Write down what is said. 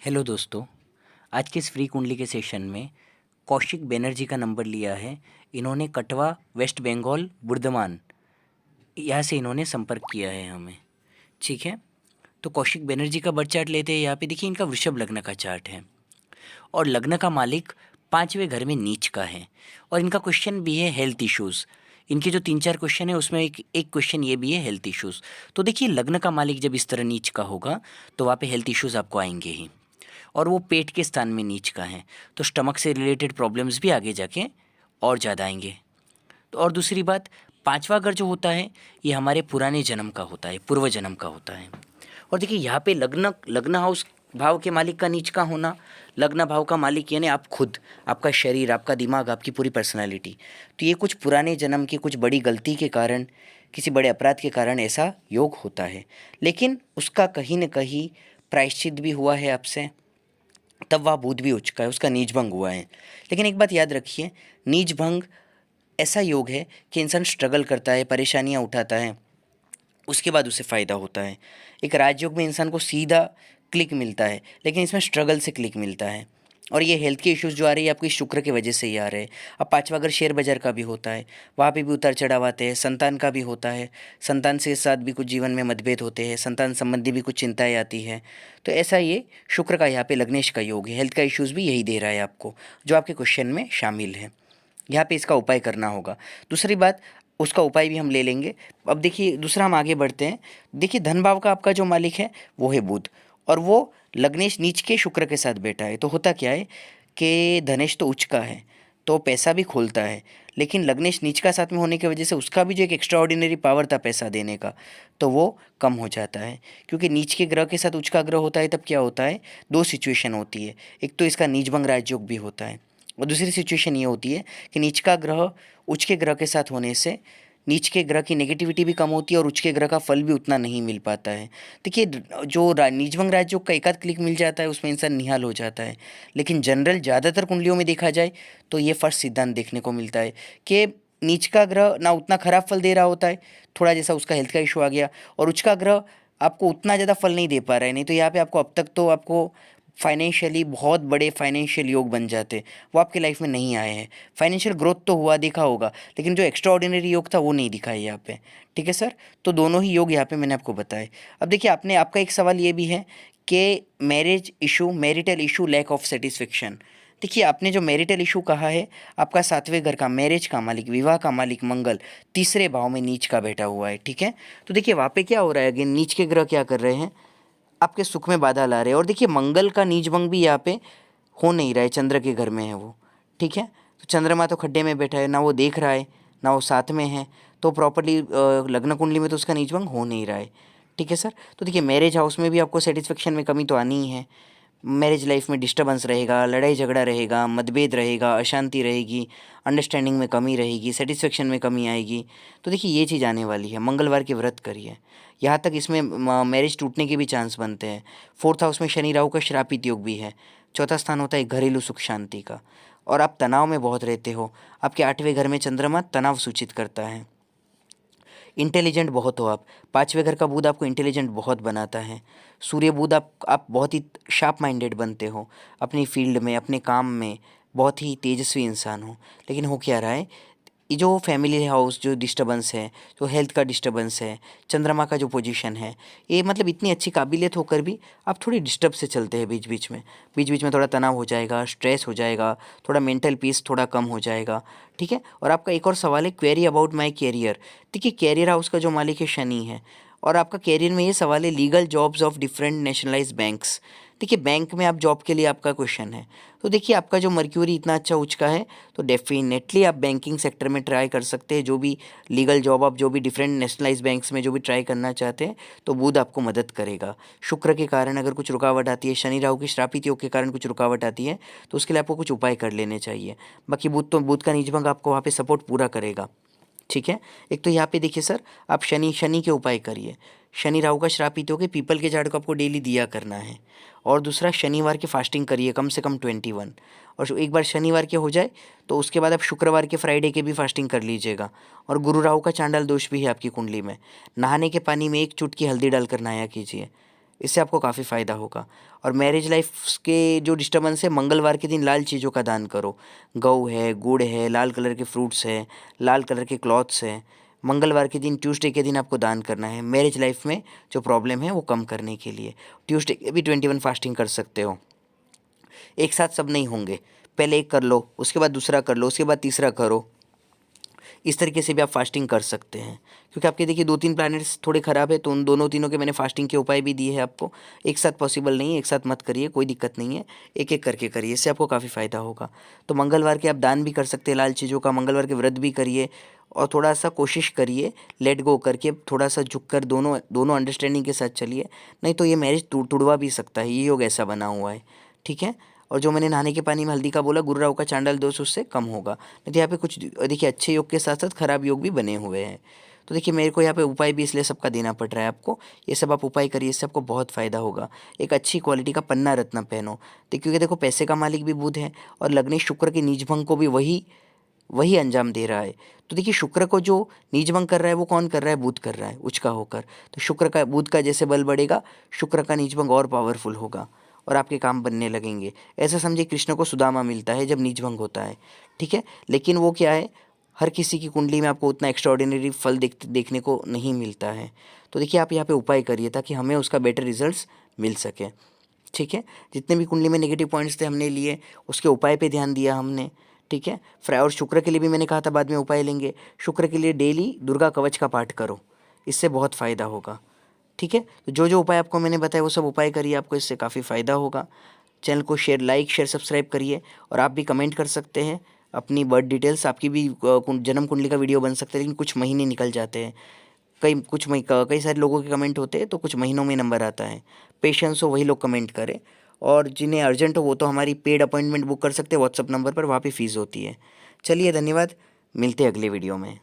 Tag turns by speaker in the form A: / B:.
A: Hello दोस्तों। आज के इस फ्री कुंडली के सेशन में कौशिक बनर्जी का नंबर लिया है। इन्होंने कटवा, वेस्ट बंगाल, बुर्दमान, यहाँ से इन्होंने संपर्क किया है हमें। ठीक है, तो कौशिक बनर्जी का बर्थ चार्ट लेते हैं। यहाँ पे देखिए इनका वृषभ लग्न का चार्ट है और लग्न का मालिक पांचवें घर में नीच का है। और इनका क्वेश्चन भी है हेल्थ इश्यूज़। इनके जो 3-4 क्वेश्चन है उसमें एक एक क्वेश्चन ये भी है हेल्थ इश्यूज़। तो देखिए लग्न का मालिक जब इस तरह नीच का होगा तो वहाँ पे हेल्थ इश्यूज़ आपको आएंगे ही। और वो पेट के स्थान में नीच का है तो स्टमक से रिलेटेड प्रॉब्लम्स भी आगे जाके और ज़्यादा आएंगे। तो और दूसरी बात, पांचवा घर जो होता है ये हमारे पुराने जन्म का होता है, पूर्व जन्म का होता है। और देखिए यहाँ पे लग्न लग्न हाउस भाव के मालिक का नीच का होना, लग्न भाव का मालिक यानी आप खुद, आपका शरीर, आपका दिमाग, आपकी पूरी पर्सनालिटी, तो ये कुछ पुराने जन्म की कुछ बड़ी गलती के कारण, किसी बड़े अपराध के कारण ऐसा योग होता है। लेकिन उसका कहीं न कहीं प्रायश्चित भी हुआ है आपसे, तब वह बुध भी उच्च का है, उसका नीच भंग हुआ है। लेकिन एक बात याद रखिए, नीच भंग ऐसा योग है कि इंसान स्ट्रगल करता है, परेशानियां उठाता है, उसके बाद उसे फ़ायदा होता है। एक राजयोग में इंसान को सीधा क्लिक मिलता है, लेकिन इसमें स्ट्रगल से क्लिक मिलता है। और ये हेल्थ के इश्यूज़ जो आ रही है आपको इस शुक्र की वजह से ही आ रहे हैं। अब पांचवा घर शेयर बाजार का भी होता है, वहाँ पे भी उतार चढ़ाव आते हैं। संतान का भी होता है, संतान के साथ भी कुछ जीवन में मतभेद होते हैं, संतान संबंधी भी कुछ चिंताएं आती है। तो ऐसा ये शुक्र का यहाँ पे लग्नेश का योग है। हेल्थ का इश्यूज़ भी यही दे रहा है आपको, जो आपके क्वेश्चन में शामिल है। यहाँ पे इसका उपाय करना होगा। दूसरी बात, उसका उपाय भी हम ले लेंगे। अब देखिए दूसरा हम आगे बढ़ते हैं। देखिए धन भाव का आपका जो मालिक है वो है बुध, और वो लग्नेश नीच के शुक्र के साथ बैठा है। तो होता क्या है कि धनेश तो उच्च का है तो पैसा भी खोलता है, लेकिन लग्नेश नीच का साथ में होने की वजह से उसका भी जो एक एक्स्ट्रा ऑर्डिनरी पावर था पैसा देने का, तो वो कम हो जाता है। क्योंकि नीच के ग्रह के साथ उच्च का ग्रह होता है तब क्या होता है, दो सिचुएशन होती है। एक तो इसका नीच भंग राजयोग भी होता है, और दूसरी सिचुएशन ये होती है कि नीच का ग्रह उच्च के ग्रह के साथ होने से नीच के ग्रह की नेगेटिविटी भी कम होती है और उच्च के ग्रह का फल भी उतना नहीं मिल पाता है। देखिए जो नीचभंग राजयोग का एकाध क्लिक मिल जाता है उसमें इंसान निहाल हो जाता है। लेकिन जनरल ज़्यादातर कुंडलियों में देखा जाए तो ये फर्स्ट सिद्धांत देखने को मिलता है कि नीच का ग्रह ना उतना खराब फल दे रहा होता है, थोड़ा जैसा उसका हेल्थ का इशू आ गया, और उच्च का ग्रह आपको उतना ज़्यादा फल नहीं दे पा रहा है। नहीं तो यहाँ पे आपको अब तक तो आपको फाइनेंशियली बहुत बड़े फाइनेंशियल योग बन जाते, वो आपकी लाइफ में नहीं आए हैं। फाइनेंशियल ग्रोथ तो हुआ देखा होगा, लेकिन जो एक्स्ट्रा ऑर्डिनरी योग था वो नहीं दिखा है यहाँ पे। ठीक है सर, तो दोनों ही योग यहाँ पे मैंने आपको बताए। अब देखिए आपने, आपका एक सवाल ये भी है कि marriage issue, marital issue, lack of satisfaction. देखिए आपने जो मैरिटल इशू कहा है, आपका सातवें घर का मैरिज का मालिक, विवाह का मालिक मंगल तीसरे भाव में नीच का बैठा हुआ है। ठीक है, तो देखिए वहाँ पे क्या हो रहा है, अगेन नीच के ग्रह क्या कर रहे हैं, आपके सुख में बाधा ला रहे हैं। और देखिए मंगल का नीच भंग भी यहाँ पे हो नहीं रहा है, चंद्र के घर में है वो। ठीक है, तो चंद्रमा तो खड्डे में बैठा है, ना वो देख रहा है ना वो साथ में है, तो प्रॉपर्ली लग्न कुंडली में तो उसका नीच भंग हो नहीं रहा है। ठीक है सर, तो देखिए मैरिज हाउस में भी आपको सेटिस्फेक्शन में कमी तो आनी ही है। मैरिज लाइफ में डिस्टर्बेंस रहेगा, लड़ाई झगड़ा रहेगा, मतभेद रहेगा, अशांति रहेगी, अंडरस्टैंडिंग में कमी रहेगी, सेटिस्फेक्शन में कमी आएगी। तो देखिए ये चीज़ आने वाली है। मंगलवार के व्रत करिए, यहाँ तक इसमें मैरिज टूटने के भी चांस बनते हैं। फोर्थ हाउस में शनि राहु का श्रापित योग भी है। चौथा स्थान होता है घरेलू सुख शांति का, और आप तनाव में बहुत रहते हो। आपके आठवें घर में चंद्रमा तनाव सूचित करता है। इंटेलिजेंट बहुत हो आप, पाँचवें घर का बुध आपको इंटेलिजेंट बहुत बनाता है। सूर्य बुध आप बहुत ही शार्प माइंडेड बनते हो, अपनी फील्ड में, अपने काम में बहुत ही तेजस्वी इंसान हो। लेकिन हो क्या रहा है, ये जो फैमिली हाउस जो डिस्टर्बेंस है, जो हेल्थ का डिस्टर्बेंस है, चंद्रमा का जो पोजीशन है, ये मतलब इतनी अच्छी काबिलियत होकर भी आप थोड़ी डिस्टर्ब से चलते हैं। बीच बीच में थोड़ा तनाव हो जाएगा, स्ट्रेस हो जाएगा, थोड़ा मेंटल पीस थोड़ा कम हो जाएगा। ठीक है, और आपका एक और सवाल है क्वेरी अबाउट माई कैरियर। देखिए कैरियर हाउस का जो मालिक है शनि है, और आपका कैरियर में ये सवाल है legal jobs of different nationalise banks. देखिए बैंक में आप जॉब के लिए आपका क्वेश्चन है, तो देखिए आपका जो मर्क्यूरी इतना अच्छा उच्च का है, तो डेफिनेटली आप बैंकिंग सेक्टर में ट्राई कर सकते हैं। जो भी लीगल जॉब, आप जो भी डिफरेंट नेशनलाइज बैंक्स में जो भी ट्राई करना चाहते हैं, तो बुध आपको मदद करेगा। शुक्र के कारण अगर कुछ रुकावट आती है, शनि राहु की श्रापित योग के कारण कुछ रुकावट आती है, तो उसके लिए आपको कुछ उपाय कर लेने चाहिए। बाकी बुध का नीच भंग आपको वहाँ पे सपोर्ट पूरा करेगा। ठीक है, एक तो यहाँ पे देखिए सर, आप शनि के उपाय करिए। शनि राहु का श्रापित होकर पीपल के झाड़ को आपको डेली दिया करना है। और दूसरा, शनिवार की फास्टिंग करिए कम से कम 21। और एक बार शनिवार के हो जाए तो उसके बाद आप शुक्रवार के, फ्राइडे के भी फास्टिंग कर लीजिएगा। और गुरु राहु का चांडाल दोष भी है आपकी कुंडली में, नहाने के पानी में एक चुटकी हल्दी डालकर नहाया कीजिए।
B: इससे आपको काफ़ी फ़ायदा होगा। और मैरिज लाइफ के जो डिस्टर्बेंस है, मंगलवार के दिन लाल चीज़ों का दान करो। गऊ है, गुड़ है, लाल कलर के फ्रूट्स है, लाल कलर के क्लॉथ्स है। मंगलवार के दिन, ट्यूसडे के दिन आपको दान करना है मैरिज लाइफ में जो प्रॉब्लम है वो कम करने के लिए। ट्यूसडे के भी 21 फास्टिंग कर सकते हो। एक साथ सब नहीं होंगे, पहले एक कर लो, उसके बाद दूसरा कर लो, उसके बाद तीसरा करो। इस तरीके से भी आप फास्टिंग कर सकते हैं, क्योंकि आपके देखिए 2-3 प्लैनेट्स थोड़े ख़राब है, तो उन दोनों तीनों के मैंने फास्टिंग के उपाय भी दिए हैं आपको। एक साथ पॉसिबल नहीं है, एक साथ मत करिए, कोई दिक्कत नहीं है, एक एक करके करिए, इससे आपको काफ़ी फ़ायदा होगा। तो मंगलवार के आप दान भी कर सकते हैं लाल चीज़ों का, मंगलवार के व्रत भी करिए और थोड़ा सा कोशिश करिए लेट गो करके, थोड़ा सा झुक कर दोनों दोनों अंडरस्टैंडिंग के साथ चलिए, नहीं तो ये मैरिज तुड़वा भी सकता है, ये योग ऐसा बना हुआ है, ठीक है। और जो मैंने नहाने के पानी में हल्दी का बोला, गुरु राहु का चांडाल दोष उससे कम होगा। नहीं तो यहाँ पे कुछ देखिए अच्छे योग के साथ साथ खराब योग भी बने हुए हैं। तो देखिए मेरे को यहाँ पे उपाय भी इसलिए सबका देना पड़ रहा है आपको। ये सब आप उपाय करिए, इससे आपको बहुत फ़ायदा होगा। एक अच्छी क्वालिटी का पन्ना रत्न पहनो, क्योंकि देखो पैसे का मालिक भी बुध है और लग्न शुक्र के नीचभंग को भी वही वही अंजाम दे रहा है। तो देखिए शुक्र को जो नीचभंग कर रहा है वो कौन कर रहा है? बुध कर रहा है उच्च का होकर। तो शुक्र का, बुध का जैसे बल बढ़ेगा, शुक्र का नीचभंग और पावरफुल होगा और आपके काम बनने लगेंगे। ऐसा समझिए कृष्ण को सुदामा मिलता है जब नीचभंग होता है, ठीक है। लेकिन वो क्या है, हर किसी की कुंडली में आपको उतना एक्स्ट्राऑर्डिनरी फल देखने को नहीं मिलता है। तो देखिए आप यहाँ पे उपाय करिए ताकि हमें उसका बेटर रिजल्ट्स मिल सके, ठीक है। जितने भी कुंडली में नेगेटिव पॉइंट्स थे हमने लिए, उसके उपाय पे ध्यान दिया हमने, ठीक है। और शुक्र के लिए भी मैंने कहा था बाद में उपाय लेंगे। शुक्र के लिए डेली दुर्गा कवच का पाठ करो, इससे बहुत फ़ायदा होगा, ठीक है। तो जो जो उपाय आपको मैंने बताया वो सब उपाय करिए, आपको इससे काफ़ी फ़ायदा होगा। चैनल को लाइक शेयर सब्सक्राइब करिए और आप भी कमेंट कर सकते हैं अपनी बर्थ डिटेल्स। आपकी भी जन्म कुंडली का वीडियो बन सकता है, लेकिन कुछ महीने निकल जाते हैं। कई सारे लोगों के कमेंट होते हैं तो कुछ महीनों में नंबर आता है। पेशेंस हो वही लोग कमेंट करें, और जिन्हें अर्जेंट हो वो तो हमारी पेड अपॉइंटमेंट बुक कर सकते हैं व्हाट्सअप नंबर पर, वहाँ पे फ़ीस होती है। चलिए धन्यवाद, मिलते हैं अगले वीडियो में।